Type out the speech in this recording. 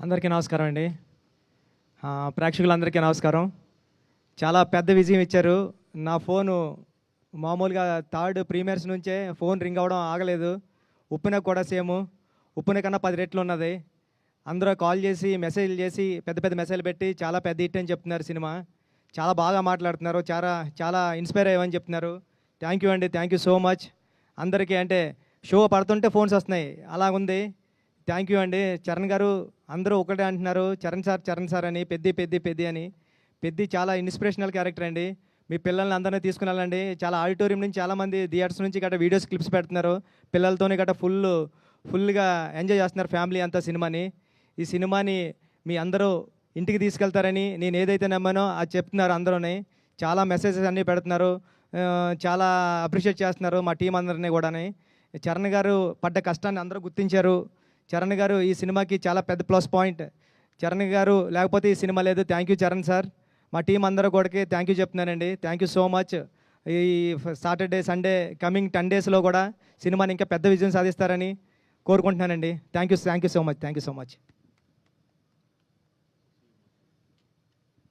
అందరికీ నమస్కారం అండి. ప్రేక్షకులందరికీ నమస్కారం. చాలా పెద్ద విజయం ఇచ్చారు. నా ఫోను మామూలుగా థర్డ్ ప్రీమియర్స్ నుంచే ఫోన్ రింగ్ అవ్వడం ఆగలేదు. ఉప్పెన కూడా సేమ్. ఉప్పెన కన్నా 10 రెట్లు ఉన్నది. అందరూ కాల్ చేసి మెసేజ్లు చేసి పెద్ద పెద్ద మెసేజ్లు పెట్టి చాలా పెద్ద హిట్ అని చెప్తున్నారు సినిమా. చాలా బాగా మాట్లాడుతున్నారు. చాలా చాలా ఇన్స్పైర్ అయ్యామని చెప్తున్నారు. థ్యాంక్ యూ అండి. Thank you so much. అందరికీ అంటే షో పడుతుంటే ఫోన్స్ వస్తున్నాయి, అలాగుంది. థ్యాంక్ యూ అండి. చరణ్ గారు అందరూ ఒకటే అంటున్నారు, చరణ్ సార్ అని, పెద్ది అని. పెద్ది చాలా ఇన్స్పిరేషనల్ క్యారెక్టర్ అండి. మీ పిల్లల్ని అందరినీ తీసుకుని వెళ్ళండి. చాలా ఆడిటోరియం నుంచి చాలామంది థియేటర్స్ నుంచి గట్రా వీడియోస్ క్లిప్స్ పెడుతున్నారు. పిల్లలతోనే గట్రా ఫుల్గా ఎంజాయ్ చేస్తున్నారు ఫ్యామిలీ అంతా సినిమాని. ఈ సినిమాని మీ అందరూ ఇంటికి తీసుకెళ్తారని నేను ఏదైతే నమ్మానో అది చెప్తున్నారు అందరూని. చాలా మెసేజెస్ అన్నీ పెడుతున్నారు. చాలా అప్రిషియేట్ చేస్తున్నారు మా టీం అందరినీ కూడాని. చరణ్ గారు పడ్డ కష్టాన్ని అందరూ గుర్తించారు. చరణ్ గారు ఈ సినిమాకి చాలా పెద్ద ప్లస్ పాయింట్. చరణ్ గారు లేకపోతే ఈ సినిమా లేదు. Thank you Charan sir. మా టీం అందరూ కూడా థ్యాంక్ యూ చెప్తున్నానండి. Thank you so much. ఈ సాటర్డే సండే కమింగ్ 10 డేస్లో కూడా సినిమాని ఇంకా పెద్ద విజయం సాధిస్తారని కోరుకుంటున్నానండి. Thank you so much.